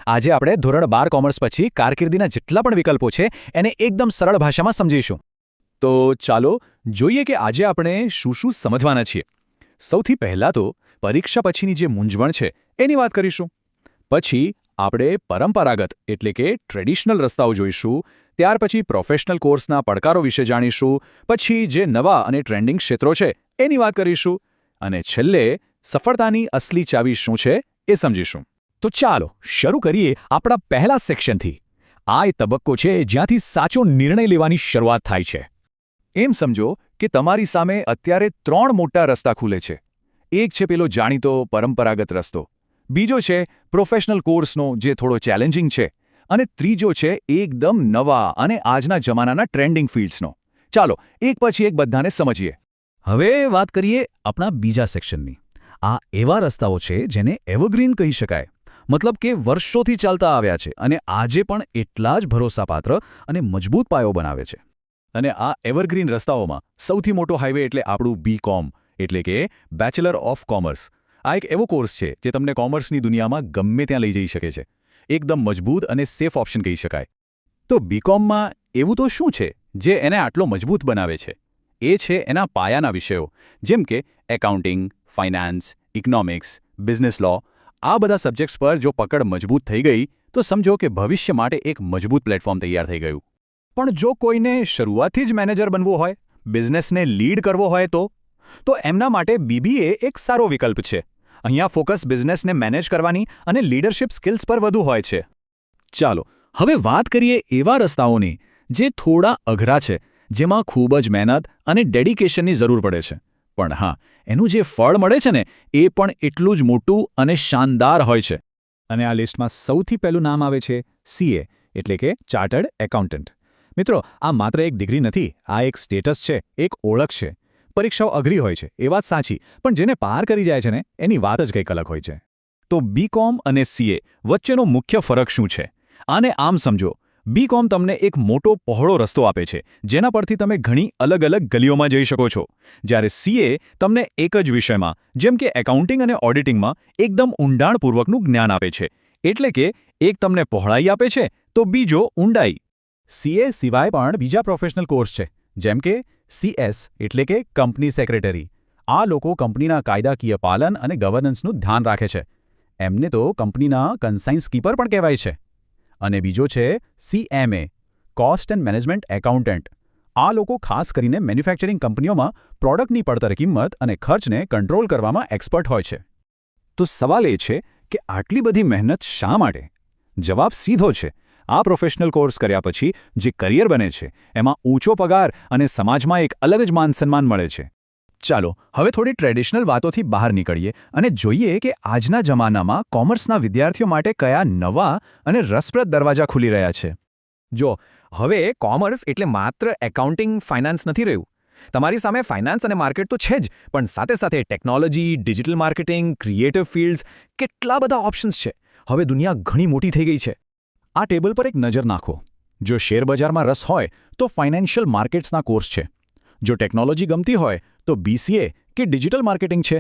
આજે આપણે ધોરણ 12 કોમર્સ પછી કારકિર્દીના જેટલા પણ વિકલ્પો છે એને એકદમ સરળ ભાષામાં સમજીશું. તો ચાલો જોઈએ કે આજે આપણે શું સમજવાના છીએ. સૌથી પહેલાં તો પરીક્ષા પછીની જે મૂંઝવણ છે એની વાત કરીશું. પછી આપણે પરંપરાગત એટલે કે ટ્રેડિશનલ રસ્તાઓ જોઈશું. ત્યાર પછી પ્રોફેશનલ કોર્સના પડકારો વિશે જાણીશું. પછી જે નવા અને ટ્રેન્ડિંગ ક્ષેત્રો છે એની વાત કરીશું. અને છેલ્લે સફળતાની અસલી ચાવી શું છે એ સમજીશું. તો ચાલો શરૂ કરીએ આપણા પહેલા સેક્શનથી. આ એ તબક્કો છે જ્યાંથી સાચો નિર્ણય લેવાની શરૂઆત થાય છે. એમ સમજો કે તમારી સામે અત્યારે 3 મોટા રસ્તા ખુલે છે. એક છે પેલો જાણીતો પરંપરાગત રસ્તો, બીજો છે પ્રોફેશનલ કોર્સનો જે થોડો ચેલેન્જિંગ છે, અને ત્રીજો છે એકદમ નવા અને આજના જમાનાના ટ્રેન્ડિંગ ફિલ્ડ્સનો. ચાલો એક પછી એક બધાને સમજીએ. હવે વાત કરીએ આપણા બીજા સેક્શનની. આ એવા રસ્તાઓ છે જેને એવરગ્રીન કહી શકાય. મતલબ કે વર્ષોથી ચાલતા આવ્યા છે અને આજે પણ એટલા જ ભરોસાપાત્ર અને મજબૂત પાયો બનાવે છે. અને આ એવરગ્રીન રસ્તાઓમાં સૌથી મોટો હાઈવે એટલે આપણું BCom એટલે કે બેચલર ઓફ કોમર્સ. આ એક એવો કોર્સ છે જે તમને કોમર્સની દુનિયામાં ગમે ત્યાં લઈ જઈ શકે છે. એકદમ મજબૂત અને સેફ ઓપ્શન કહી શકાય. તો BComમાં એવું તો શું છે જે એને આટલો મજબૂત બનાવે છે? એ છે એના પાયાના વિષયો, જેમ કે એકાઉન્ટિંગ, ફાઇનાન્સ, ઇકોનોમિક્સ, બિઝનેસ લો. આ બધા સબ્જેક્ટ્સ પર જો પકડ મજબૂત થઈ ગઈ તો સમજો કે ભવિષ્ય માટે એક મજબૂત પ્લેટફોર્મ તૈયાર થઈ ગયું. પણ જો કોઈને શરૂઆતથી જ મેનેજર બનવું હોય, બિઝનેસને લીડ કરવો હોય તો એમના માટે BBA એક સારો વિકલ્પ છે. અહીંયા ફોકસ બિઝનેસને મેનેજ કરવાની અને લીડરશિપ સ્કિલ્સ પર વધુ હોય છે. ચાલો હવે વાત કરીએ એવા રસ્તાઓની જે થોડા અઘરા છે, જેમાં ખૂબ જ મહેનત અને ડેડિકેશનની જરૂર પડે છે. પણ હા, એનું જે ફળ મળે છે ને એ પણ એટલું જ મોટું અને શાનદાર હોય છે. અને આ લિસ્ટમાં સૌથી પહેલું નામ આવે છે CA એટલે કે ચાર્ટર્ડ એકાઉન્ટન્ટ. મિત્રો, આ માત્ર એક ડિગ્રી નથી, આ એક સ્ટેટસ છે, એક ઓળખ છે. પરીક્ષાઓ અઘરી હોય છે એ વાત સાચી, પણ જેને પાર કરી જાય છે ને એની વાત જ કંઈક અલગ હોય છે. તો BCom અને CA વચ્ચેનો મુખ્ય ફરક શું છે? આને આમ સમજો. BCom તમને એક મોટો પહોળો રસ્તો આપે છે જેના પરથી તમે ઘણી અલગ ગલીઓમાં જઈ શકો છો, જ્યારે CA તમને એક જ વિષયમાં જેમ કે એકાઉન્ટિંગ અને ઓડિટિંગમાં એકદમ ઊંડાણપૂર્વકનું જ્ઞાન આપે છે. એટલે કે એક તમને પહોળાઈ આપે છે તો બીજો ઊંડાઈ. CA સિવાય પણ બીજા પ્રોફેશનલ કોર્સ છે, જેમ કે CS એટલે કે કંપની સેક્રેટરી. આ લોકો કંપનીના કાયદાકીય પાલન અને ગવર્નન્સનું ધ્યાન રાખે છે. એમને તો કંપનીના કન્સાઇન્સ કીપર પણ કહેવાય છે. અને બીજો છે CMA cost and management accountant. આ લોકો ખાસ કરીને મેન્યુફેક્ચરિંગ કંપનીઓમાં પ્રોડક્ટની પડતર કિંમત અને ખર્ચને કંટ્રોલ કરવામાં એક્સપર્ટ હોય છે. તો સવાલ એ છે કે આટલી બધી મહેનત શા માટે? જવાબ સીધો છે. આ પ્રોફેશનલ કોર્સ કર્યા પછી જે કરિયર બને છે એમાં ઊંચો પગાર અને સમાજમાં એક અલગ જ માન સન્માન મળે છે. ચાલો હવે થોડી ટ્રેડિશનલ વાતોથી બહાર નીકળીએ અને જોઈએ કે આજના જમાનામાં કોમર્સના વિદ્યાર્થીઓ માટે કયા નવા અને રસપ્રદ દરવાજા ખુલી રહ્યા છે. જો હવે કોમર્સ એટલે માત્ર એકાઉન્ટિંગ, ફાઇનાન્સ નથી રહ્યું. તમારી સામે ફાઇનાન્સ અને માર્કેટ તો છે જ, પણ સાથે સાથે technology, digital marketing, creative fields, કેટલા બધા ઓપ્શન્સ છે. હવે દુનિયા ઘણી મોટી થઈ ગઈ છે. આ ટેબલ પર એક નજર નાખો. જો શેરબજારમાં રસ હોય તો ફાઇનાન્શિયલ માર્કેટ્સના કોર્સ છે. જો ટેકનોલોજી ગમતી હોય તો BCA કે ડિજિટલ માર્કેટિંગ છે.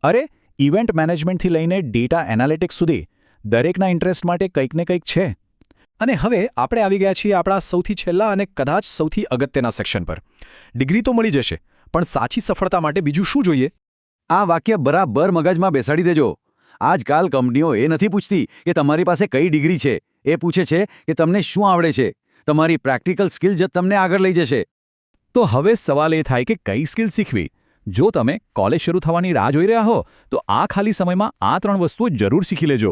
અરે, ઇવેન્ટ મેનેજમેન્ટથી લઈને ડેટા એનાલિટિક્સ સુધી દરેકના ઇન્ટરેસ્ટ માટે કંઈક ને કંઈક છે. અને હવે આપણે આવી ગયા છીએ આપણા સૌથી છેલ્લા અને કદાચ સૌથી અગત્યના સેક્શન પર. ડિગ્રી તો મળી જશે, પણ સાચી સફળતા માટે બીજું શું જોઈએ? આ વાક્ય બરાબર મગજમાં બેસાડી દેજો. આજકાલ કંપનીઓ એ નથી પૂછતી કે તમારી પાસે કઈ ડિગ્રી છે, એ પૂછે છે કે તમને શું આવડે છે. તમારી પ્રેક્ટિકલ સ્કિલ જ તમને આગળ લઈ જશે. તો હવે સવાલ એ થાય કે કઈ સ્કિલ શીખવી? જો તમે કોલેજ શરૂ થવાની રાહ જોઈ રહ્યા હો તો આ ખાલી સમયમાં આ 3 વસ્તુઓ જરૂર શીખી લેજો.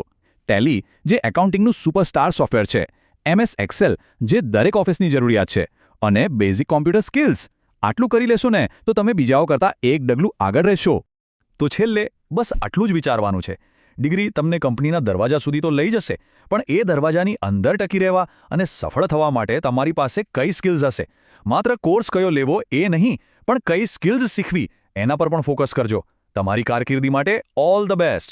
ટેલી, જે એકાઉન્ટિંગનું સુપરસ્ટાર સોફ્ટવેર છે. MS એક્સેલ, જે દરેક ઓફિસની જરૂરિયાત છે. અને બેઝિક કોમ્પ્યુટર સ્કિલ્સ. આટલું કરી લેશો ને તો તમે બીજાઓ કરતાં એક ડગલું આગળ રહેશો. તો છેલ્લે બસ આટલું જ વિચારવાનું છે. ડિગ્રી તમને કંપનીના દરવાજા સુધી તો લઈ જશે, પણ એ દરવાજાની અંદર ટકી રહેવા અને સફળ થવા માટે તમારી પાસે કઈ સ્કિલ્સ હશે? માત્ર કોર્સ કયો લેવો એ નહીં, પણ કઈ સ્કિલ્સ શીખવી એના પર પણ ફોકસ કરજો. તમારી કારકિર્દી માટે ઓલ ધ બેસ્ટ.